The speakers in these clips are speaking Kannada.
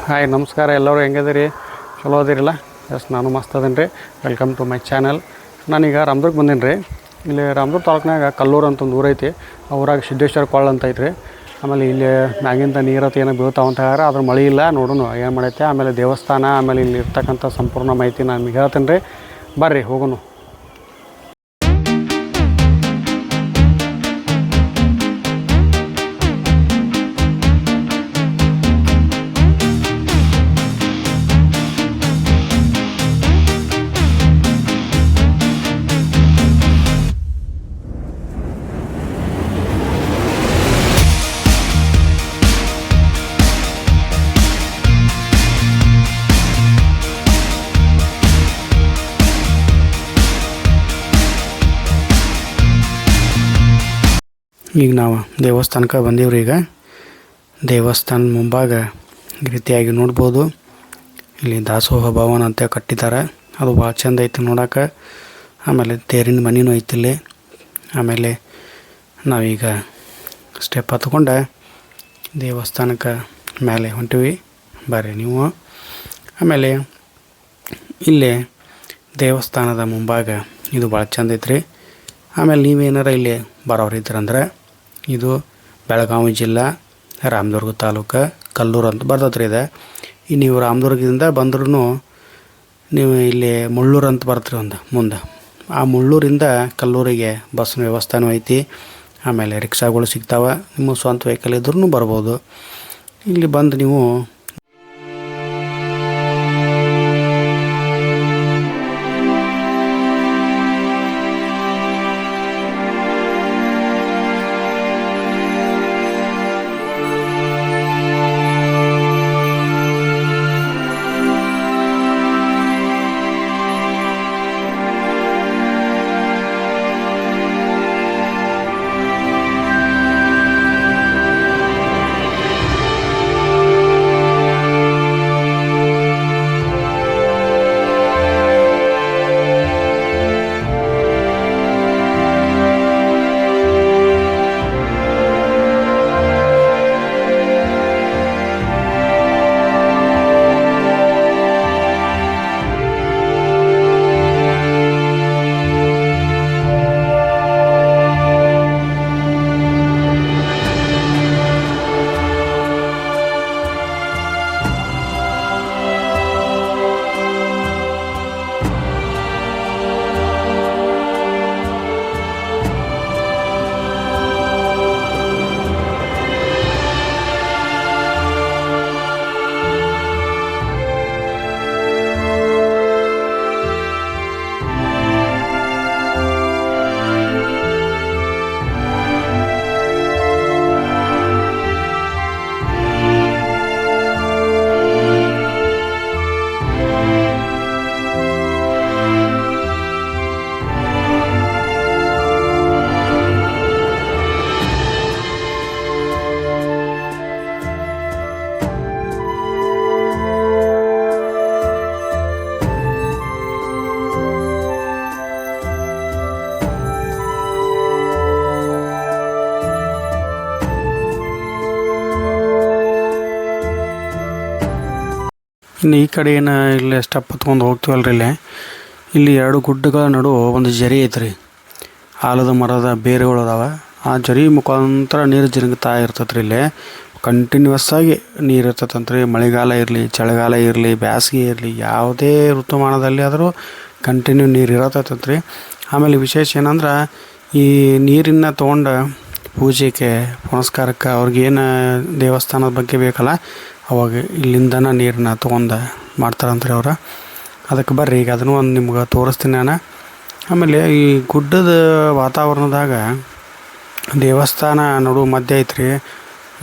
ಹಾಯ್ ನಮಸ್ಕಾರ ಎಲ್ಲರೂ ಹೆಂಗಿದಿರಿ ಚಲೋ ಅದಿರಲ್ಲ ನಾನು ಮಸ್ತ್ ಅದೀನಿ ರೀ ವೆಲ್ಕಮ್ ಟು ಮೈ ಚಾನಲ್ ನಾನೀಗ ರಾಮದುರ್ಗಕ್ಕೆ ಬಂದೀನಿ ರೀ ಇಲ್ಲಿ ರಾಮದುರ್ಗ ತಾಲೂಕಿನಾಗ ಕಲ್ಲೂರು ಅಂತ ಒಂದು ಊರೈತಿ ಆ ಊರಾಗ ಸಿದ್ದೇಶ್ವರ ಕೊಳ್ಳ ಅಂತ ಐತ್ರಿ ಆಮೇಲೆ ಇಲ್ಲಿ ಮ್ಯಾಗಿಂದ ನೀರತ್ತು ಏನೋ ಬೀಳ್ತಾವ ಅಂತ ಹೇಳ್ಯಾರ ಆದ್ರೆ ಮಳೆ ಇಲ್ಲ ನೋಡೋಣ ಏನು ಮಾಡೈತೆ ಆಮೇಲೆ ದೇವಸ್ಥಾನ ಆಮೇಲೆ ಇಲ್ಲಿ ಇರ್ತಕ್ಕಂಥ ಸಂಪೂರ್ಣ ಮಾಹಿತಿ ನಾನು ನಿಮಗೆ ಹೇಳ್ತೀನಿ ರೀ ಬರ್ರಿ ಹೋಗೋಣ ಈಗ ನಾವು ದೇವಸ್ಥಾನಕ್ಕೆ ಬಂದೀವ್ರಿ ಈಗ ದೇವಸ್ಥಾನದ ಮುಂಭಾಗ ಈ ರೀತಿಯಾಗಿ ನೋಡ್ಬೋದು ಇಲ್ಲಿ ದಾಸೋಹ ಭವನ ಅಂತ ಕಟ್ಟಿದ್ದಾರೆ ಅದು ಭಾಳ ಚಂದ ಐತಿ ನೋಡೋಕೆ ಆಮೇಲೆ ತೇರಿನ ಮನೆಯೂ ಐತಿ ಇಲ್ಲಿ ಆಮೇಲೆ ನಾವೀಗ ಸ್ಟೆಪ್ ಹತ್ಕೊಂಡು ದೇವಸ್ಥಾನಕ್ಕೆ ಮೇಲೆ ಹೊಂಟಿವಿ ಬರ್ರಿ ನೀವು ಆಮೇಲೆ ಇಲ್ಲೇ ದೇವಸ್ಥಾನದ ಮುಂಭಾಗ ಇದು ಭಾಳ ಚಂದ ಐತ್ರಿ ಆಮೇಲೆ ನೀವೇನಾರ ಇಲ್ಲಿ ಬರೋರಿದ್ರಂದ್ರೆ ಇದು ಬೆಳಗಾವಿ ಜಿಲ್ಲಾ ರಾಮದುರ್ಗ ತಾಲೂಕು ಕಲ್ಲೂರು ಅಂತ ಬರ್ತೈತ್ರಿ ಇದೆ ಈ ನೀವು ರಾಮದುರ್ಗದಿಂದ ಬಂದ್ರೂ ನೀವು ಇಲ್ಲಿ ಮುಳ್ಳೂರು ಅಂತ ಬರ್ತೀರಿ ಒಂದು ಮುಂದೆ ಆ ಮುಳ್ಳೂರಿಂದ ಕಲ್ಲೂರಿಗೆ ಬಸ್ನ ವ್ಯವಸ್ಥೆನೂ ಐತಿ ಆಮೇಲೆ ರಿಕ್ಷಾಗಳು ಸಿಗ್ತಾವೆ ನಿಮ್ಮ ಸ್ವಂತ ವೆಹಿಕಲ್ ಇದ್ರೂ ಬರ್ಬೋದು ಇಲ್ಲಿ ಬಂದು ನೀವು ಇನ್ನು ಈ ಕಡೆ ಏನು ಇಲ್ಲಿ ಸ್ಟೆಪ್ ಹತ್ಕೊಂಡು ಹೋಗ್ತೀವಲ್ರಿ ಇಲ್ಲಿ ಎರಡು ಗುಡ್ಡಗಳ ನಡು ಒಂದು ಜರಿ ಐತ್ರಿ ಆಲದ ಮರದ ಬೇರುಗಳು ಅದಾವೆ ಆ ಜರಿ ಮುಖಾಂತರ ನೀರು ಜಿರುಗ್ತಾ ಇರ್ತೈತ್ರಿ ಇಲ್ಲಿ ಕಂಟಿನ್ಯೂಸ್ ಆಗಿ ನೀರು ಇರ್ತೈತಂತ್ರಿ ಮಳೆಗಾಲ ಇರಲಿ ಚಳಿಗಾಲ ಇರಲಿ ಬೇಸಿಗೆ ಇರಲಿ ಯಾವುದೇ ಋತುಮಾನದಲ್ಲಿ ಆದರೂ ಕಂಟಿನ್ಯೂ ನೀರು ಇರತ್ತೈತಂತ್ರಿ ಆಮೇಲೆ ವಿಶೇಷ ಏನಂದ್ರೆ ಈ ನೀರನ್ನು ತೊಗೊಂಡು ಪೂಜೆಗೆ ಪುನಸ್ಕಾರಕ್ಕೆ ಅವ್ರಿಗೇನು ದೇವಸ್ಥಾನದ ಬಗ್ಗೆ ಬೇಕಲ್ಲ ಅವಾಗ ಇಲ್ಲಿಂದನೇ ನೀರನ್ನ ತೊಗೊಂಡು ಮಾಡ್ತಾರಂತ್ರಿ ಅವ್ರು ಅದಕ್ಕೆ ಬರ್ರಿ ಈಗ ಅದನ್ನು ಒಂದು ನಿಮ್ಗೆ ತೋರಿಸ್ತೀನಿ ನಾನು ಆಮೇಲೆ ಈ ಗುಡ್ಡದ ವಾತಾವರಣದಾಗ ದೇವಸ್ಥಾನ ನಡು ಮಧ್ಯೆ ಐತ್ರಿ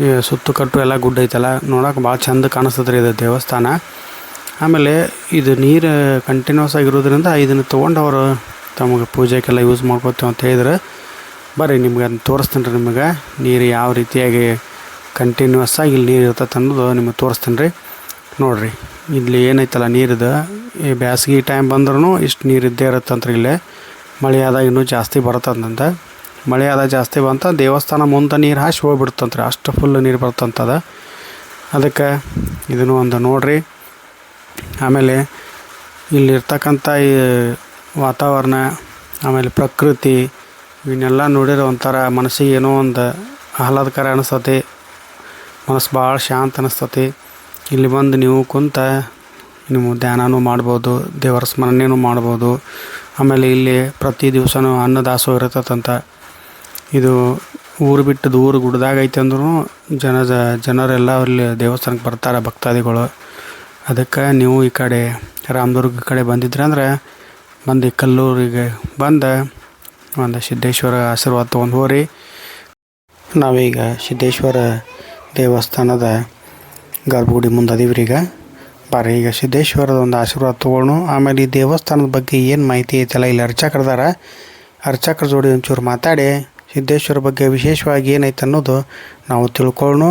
ಈ ಸುತ್ತುಕಟ್ಟು ಎಲ್ಲ ಗುಡ್ಡ ಐತಲ್ಲ ನೋಡೋಕೆ ಭಾಳ ಚಂದ ಕಾಣಿಸ್ತದ್ರಿ ಇದು ದೇವಸ್ಥಾನ ಆಮೇಲೆ ಇದು ನೀರು ಕಂಟಿನ್ಯೂಸ್ ಆಗಿರೋದ್ರಿಂದ ಇದನ್ನು ತೊಗೊಂಡು ಅವರು ತಮಗೆ ಪೂಜೆಗೆಲ್ಲ ಯೂಸ್ ಮಾಡ್ಕೊತೀವಿ ಅಂತ ಹೇಳಿದ್ರೆ ಬರ್ರಿ ನಿಮ್ಗೆ ಅದನ್ನ ತೋರಿಸ್ತೀನಿ ರೀ ನಿಮಗೆ ನೀರು ಯಾವ ರೀತಿಯಾಗಿ ಕಂಟಿನ್ಯೂಸ್ ಆಗಿ ಇಲ್ಲಿ ನೀರು ಇರ್ತೈತೆ ಅನ್ನೋದು ನಿಮಗೆ ತೋರಿಸ್ತೀನಿ ರೀ ನೋಡಿರಿ ಇಲ್ಲಿ ಏನೈತಲ್ಲ ನೀರಿದು ಈ ಬೇಸಿಗೆ ಟೈಮ್ ಬಂದ್ರೂ ಇಷ್ಟು ನೀರು ಇದ್ದೇ ಇರುತ್ತಂತ್ರಿ ಇಲ್ಲೇ ಮಳೆ ಆದಾಗ ಇನ್ನೂ ಜಾಸ್ತಿ ಬರುತ್ತಂತ ಮಳೆ ಆದಾಗ ಜಾಸ್ತಿ ಬಂತ ದೇವಸ್ಥಾನ ಮುಂದೆ ನೀರು ಹಾಸಿ ಹೋಗ್ಬಿಡ್ತಂತ್ರಿ ಅಷ್ಟು ಫುಲ್ ನೀರು ಬರ್ತಂತದ ಅದಕ್ಕೆ ಇದನ್ನು ಒಂದು ನೋಡಿರಿ. ಆಮೇಲೆ ಇಲ್ಲಿರ್ತಕ್ಕಂಥ ಈ ವಾತಾವರಣ, ಆಮೇಲೆ ಪ್ರಕೃತಿ ಇವನ್ನೆಲ್ಲ ನೋಡಿದ್ರೆ ಒಂಥರ ಮನಸ್ಸಿಗೆ ಏನೋ ಒಂದು ಆಹ್ಲಾದಕರ ಅನಿಸ್ತತಿ, ಮನಸ್ಸು ಭಾಳ ಶಾಂತ ಅನಿಸ್ತತಿ. ಇಲ್ಲಿ ಬಂದು ನೀವು ಕುಂತ ನೀವು ಧ್ಯಾನನೂ ಮಾಡ್ಬೋದು, ದೇವರ ಸ್ಮರಣೆನೂ ಮಾಡ್ಬೋದು. ಆಮೇಲೆ ಇಲ್ಲಿ ಪ್ರತಿ ದಿವಸನೂ ಅನ್ನದಾಸೋಹ ಇರತ್ತಂತ. ಇದು ಊರು ಬಿಟ್ಟು ದೂರ ಗುಡ್ದಾಗ ಐತೆ ಅಂದ್ರೂ ಜನರೆಲ್ಲ ಅಲ್ಲಿ ದೇವಸ್ಥಾನಕ್ಕೆ ಬರ್ತಾರೆ ಭಕ್ತಾದಿಗಳು. ಅದಕ್ಕೆ ನೀವು ಈ ಕಡೆ ರಾಮದುರ್ಗ ಕಡೆ ಬಂದಿದ್ರೆ ಅಂದ್ರೆ ಬಂದು ಕಲ್ಲೂರಿಗೆ ಬಂದು ಒಂದು ಸಿದ್ದೇಶ್ವರ ಆಶೀರ್ವಾದ ತೊಗೊಂಡು ಹೋಗ್ರಿ. ನಾವೀಗ ಸಿದ್ದೇಶ್ವರ ದೇವಸ್ಥಾನದ ಗರ್ಭಗುಡಿ ಮುಂದೆ ಅದೀವ್ರಿ. ಬಾರಿ ಈಗ ಸಿದ್ದೇಶ್ವರದ ಒಂದು ಆಶೀರ್ವಾದ ತೊಗೊಳ್ಳೋಣ. ಆಮೇಲೆ ಈ ದೇವಸ್ಥಾನದ ಬಗ್ಗೆ ಏನು ಮಾಹಿತಿ ಐತಲ್ಲ, ಇಲ್ಲಿ ಅರ್ಚಕರದಾರ, ಅರ್ಚಕರ ಜೋಡಿ ಒಂಚೂರು ಮಾತಾಡಿ ಸಿದ್ದೇಶ್ವರ ಬಗ್ಗೆ ವಿಶೇಷವಾಗಿ ಏನೈತೆ ಅನ್ನೋದು ನಾವು ತಿಳ್ಕೊಳ್ಳೋಣ.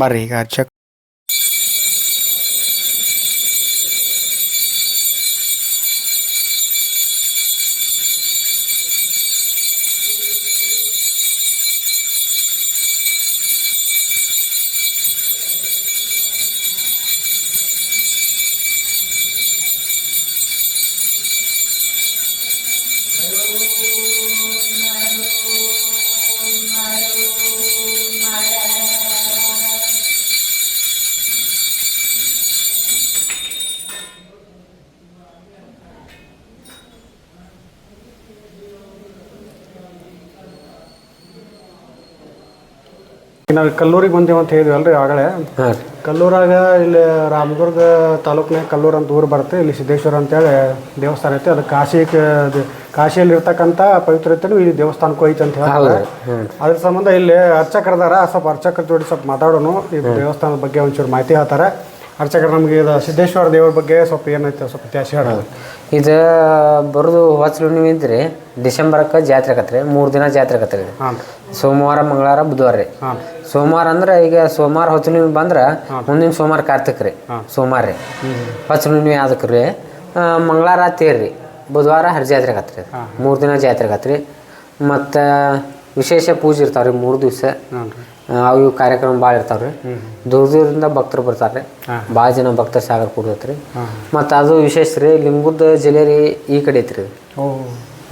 ಬರ್ರಿ ಈಗ ಅರ್ಚಕ ನಾವು ಕಲ್ಲೂರಿಗೆ ಬಂದೇವು ಅಂತ ಹೇಳಿದ್ವಿ ಅಲ್ರಿ ಆಗಲೇ. ಕಲ್ಲೂರಾಗ ಇಲ್ಲಿ ರಾಮದುರ್ಗ ತಾಲೂಕಿನಾಗ ಕಲ್ಲೂರು ಅಂತ ಊರು ಬರುತ್ತೆ. ಇಲ್ಲಿ ಸಿದ್ದೇಶ್ವರ ಅಂತೇಳಿ ದೇವಸ್ಥಾನ ಐತೆ. ಅದು ಕಾಶಿಯಲ್ಲಿ ಇರ್ತಕ್ಕಂಥ ಪವಿತ್ರತೆಯೂ ಈ ದೇವಸ್ಥಾನಕ್ಕೂ ಐತೆ ಅಂತ ಹೇಳ್ತಾರೆ. ಅದ್ರ ಸಂಬಂಧ ಇಲ್ಲಿ ಅರ್ಚಕರದಾರ, ಸ್ವಲ್ಪ ಅರ್ಚಕರ ಜೋಡಿ ಸ್ವಲ್ಪ ಮಾತಾಡೋಣ. ಈ ದೇವಸ್ಥಾನದ ಬಗ್ಗೆ ಒಂಚೂರು ಮಾಹಿತಿ ಹೇಳ್ತಾರೆ ಅರ್ಚಕರು. ನಮಗೆ ಇದು ಸಿದ್ದೇಶ್ವರ ದೇವರ ಬಗ್ಗೆ ಸ್ವಲ್ಪ ಏನೈತೆ ಸ್ವಲ್ಪ ಇತಿಹಾಸ ಹೇಳೋದು. ಇದು ಬರೋದು ಹೊಸಲು ನೀವು ಇದ್ರಿ ಡಿಸೆಂಬರ್ಕ್ಕೆ ಜಾತ್ರೆ ಆಕತ್ರಿ. 3 ದಿನ ಜಾತ್ರೆ ಆಕತ್ರಿ. ಸೋಮವಾರ, ಮಂಗಳವಾರ, ಬುಧವಾರ ರೀ. ಸೋಮವಾರ ಅಂದ್ರೆ ಈಗ ಸೋಮವಾರ ಹೊತ್ತು ನೀವು ಬಂದ್ರೆ ಮುಂದಿನ ಸೋಮವಾರ ಕಾರ್ತಿಕ್ ರೀ, ಸೋಮವಾರ ರೀ. ಹೊತ್ತು ನೀವು ಅದಕ್ಕೆ ರೀ. ಮಂಗಳವಾರ ತೇರು ರೀ, ಬುಧವಾರ ಹರಿಜಾತ್ರೆ ಆಕತ್ರಿ. 3 ದಿನ ಜಾತ್ರೆ ಆಕತ್ರಿ. ಮತ್ತು ವಿಶೇಷ ಪೂಜೆ ಇರ್ತಾವ್ರಿ 3 ದಿವಸ. ಅವು ಕಾರ್ಯಕ್ರಮ ಭಾಳ ಇರ್ತಾವ್ರಿ. ದೂರದಿಂದ ಭಕ್ತರು ಬರ್ತಾರೆ. ಭಾಳ ಜನ ಭಕ್ತರ ಸಾಗರ ಕೂಡತ್ರಿ. ಮತ್ತು ಅದು ವಿಶೇಷ ರೀ. ಲಿಂಗುದ ಜಲೇರಿ ಈ ಕಡೆ ಐತ್ರಿ.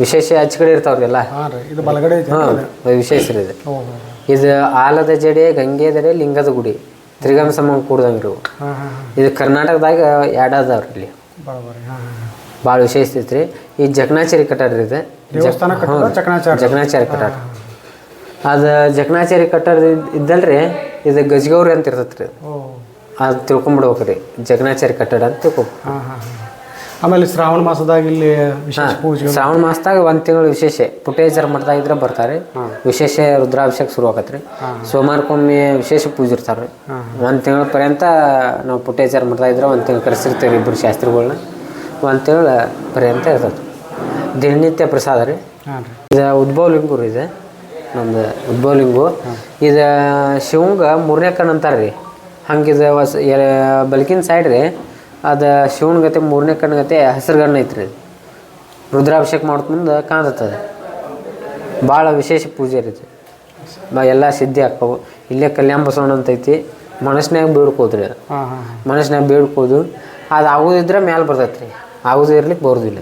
ವಿಶೇಷ ಆಚೆ ಕಡೆ ಇರ್ತಾವ್ರಿ ಎಲ್ಲ. ವಿಶೇಷ ರೀ ಇದು. ಇದು ಆಲದ ಜಡೆ, ಗಂಗೆದರೆ, ಲಿಂಗದ ಗುಡಿ, ತ್ರಿಗಮ ಸಮ ಕೂಡ್ದಂಗ್ರಿ. ಇದು ಕರ್ನಾಟಕದಾಗ 2 ಅದಾವ್ರಿ ಇಲ್ಲಿ. ಭಾಳ ವಿಶೇಷ ಐತ್ರಿ. ಈ ಜಕಣಾಚಾರಿ ಕಟ್ಟಾಡ್ರಿ ಇದು. ಜಕಣಾಚಾರಿ ಕಟ್ಟಾಡ್ರಿ. ಅದು ಜಕಣಾಚಾರಿ ಕಟ್ಟಡ ಇದ್ದಲ್ರಿ, ಇದು ಗಜಗೌರಿ ಅಂತ ಇರ್ತೈತ್ರಿ. ಅದು ತಿಳ್ಕೊಂಬಿಡ್ಬೇಕ್ರಿ, ಜಕಣಾಚಾರಿ ಕಟ್ಟಡ ಅಂತ ತಿಳ್ಕೊಬೇಕು. ಆಮೇಲೆ ಶ್ರಾವಣ ಮಾಸದಾಗ ಇಲ್ಲಿ ವಿಶೇಷ ಪೂಜೆ. ಶ್ರಾವಣ ಮಾಸದಾಗ 1 ತಿಂಗಳು ವಿಶೇಷ ಪುಟ್ಟೇಜರ ಮಠದಾಗ ಇದ್ರೆ ಬರ್ತಾರೆ. ವಿಶೇಷ ರುದ್ರಾಭಿಷೇಕ ಶುರು ಆಕತ್ರಿ. ಸೋಮವಾರಕ್ಕೊಮ್ಮೆ ವಿಶೇಷ ಪೂಜೆ ಇರ್ತಾರೆ. 1 ತಿಂಗಳ ಪರ್ಯಂತ ನಾವು ಪುಟ್ಟೇಜರ ಮಠದಾಗ ಇದ್ರೆ 1 ತಿಂಗಳು ಕರೆಸಿರ್ತೀವಿ ಇಬ್ಬರು ಶಾಸ್ತ್ರಿಗಳನ್ನ. 1 ತಿಂಗಳ ಪರ್ಯಂತ ಇರ್ತದೆ. ದಿನನಿತ್ಯ ಪ್ರಸಾದ ರೀ. ಇದು ಉದ್ಭವ ಲಿಂಗು ರೀ. ಇದು ನಮ್ದು ಉದ್ಭವ ಲಿಂಗು. ಇದು ಶಿವಂಗೆ 3ನೇ ಕಣ್ಣು ಅಂತಾರೆ ರೀ. ಹಂಗಿದು ಬಲ್ಕಿನ ಸೈಡ್ ರೀ. ಅದು ಶಿವನ ಗತೆ 3ನೇ ಕಣ್ಣು ಗತೆ ಹಸಿರು ಗಣ್ಣು ಐತ್ರಿ. ರುದ್ರಾಭಿಷೇಕ ಮಾಡೋದು ಮುಂದೆ ಕಾಣ್ತದೆ. ಭಾಳ ವಿಶೇಷ ಪೂಜೆ ರೀ. ಎಲ್ಲ ಸಿದ್ಧಿ ಹಾಕವು. ಇಲ್ಲೇ ಕಲ್ಯಾಣ ಬಸವಣ್ಣ ಅಂತ ಐತಿ. ಮನಸ್ಸಿನಾಗ ಬೇಡ್ಕೋದ್ರಿ. ಮನಸ್ಸಿನಾಗ ಬೇಡ್ಕೋದು. ಅದು ಆಗೋದಿದ್ರೆ ಮೇಲೆ ಬರ್ತೈತೆ ರೀ. ಆಗೋದು ಇರ್ಲಿಕ್ಕೆ ಬರೋದಿಲ್ಲ.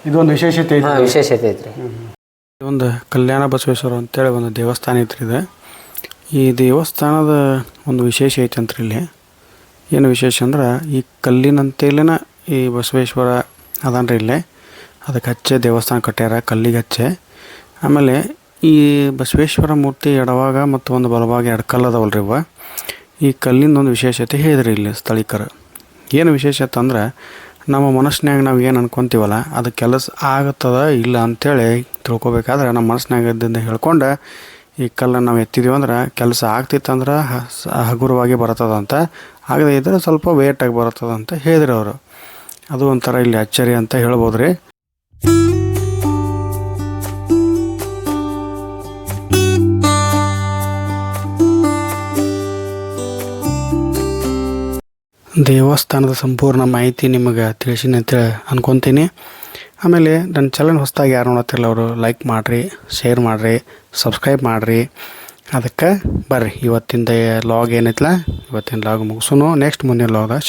ಇದೊಂದು ವಿಶೇಷತೆ ಐತಿ. ವಿಶೇಷತೆ ಐತ್ರಿ. ಒಂದು ಕಲ್ಯಾಣ ಬಸವೇಶ್ವರ ಅಂತೇಳಿ ಒಂದು ದೇವಸ್ಥಾನ ಐತ್ರಿ. ಇದು ಈ ದೇವಸ್ಥಾನದ ಒಂದು ವಿಶೇಷ ಐತೆ ಅಂತ್ರಿ. ಇಲ್ಲಿ ಏನು ವಿಶೇಷ ಅಂದ್ರೆ ಈ ಕಲ್ಲಿನಂತೇಲಿನ ಈ ಬಸವೇಶ್ವರ ಅದನ್ರಿ ಇಲ್ಲೇ. ಅದಕ್ಕೆ ಹಚ್ಚೆ ದೇವಸ್ಥಾನ ಕಟ್ಟ್ಯಾರ, ಕಲ್ಲಿಗೆ ಹಚ್ಚೆ. ಆಮೇಲೆ ಈ ಬಸವೇಶ್ವರ ಮೂರ್ತಿ ಎಡವಾಗ ಮತ್ತು ಒಂದು ಬಲವಾಗ 2 ಕಲ್ಲು ಅದಾವಲ್ರಿ ಇವ. ಈ ಕಲ್ಲಿಂದ ಒಂದು ವಿಶೇಷತೆ ಹೇಳಿದ್ರಿ ಇಲ್ಲಿ ಸ್ಥಳೀಕರು. ಏನು ವಿಶೇಷತೆ ಅಂದ್ರೆ ನಮ್ಮ ಮನಸ್ಸಿನಾಗ ನಾವು ಏನು ಅನ್ಕೊತೀವಲ್ಲ ಅದು ಕೆಲಸ ಆಗುತ್ತದ ಇಲ್ಲ ಅಂಥೇಳಿ ತಿಳ್ಕೊಬೇಕಾದ್ರೆ ನಮ್ಮ ಮನಸ್ಸಿನಾಗ ಇದ್ದಿಂದ ಹೇಳ್ಕೊಂಡು ಈ ಕಲ್ಲನ್ನು ನಾವು ಎತ್ತಿದೀವಿ ಅಂದ್ರೆ ಕೆಲಸ ಆಗ್ತಿತ್ತಂದ್ರೆ ಹಗುರವಾಗಿ ಬರ್ತದಂತ, ಆಗದೆ ಇದ್ರೆ ಸ್ವಲ್ಪ ವೇಟಾಗಿ ಬರ್ತದಂತ ಹೇಳಿದ್ರು ಅವರು. ಅದು ಒಂಥರ ಇಲ್ಲಿ ಅಚ್ಚರಿ ಅಂತ ಹೇಳ್ಬೋದು ರೀ. ದೇವಸ್ಥಾನದ ಸಂಪೂರ್ಣ ಮಾಹಿತಿ ನಿಮಗೆ ತಿಳಿಸಿನಿ ಅಂತೇಳಿ ಅನ್ಕೊತೀನಿ. ಆಮೇಲೆ ನನ್ನ ಚಾನಲ್ ಹೊಸದಾಗಿ ಯಾರು ನೋಡತ್ತಿರಲ್ಲ ಅವರು ಲೈಕ್ ಮಾಡಿರಿ, ಶೇರ್ ಮಾಡಿರಿ, ಸಬ್ಸ್ಕ್ರೈಬ್ ಮಾಡಿರಿ. ಅದಕ್ಕೆ ಬರ್ರಿ ಇವತ್ತಿಂದ ಲಾಗ್ ಏನೈತಲ್ಲ ಇವತ್ತಿನ ಲಾಗ್ ಮುಗಿಸೋನು ನೆಕ್ಸ್ಟ್ ಮುಂದಿನ ಲಾಗ್ದಾಗ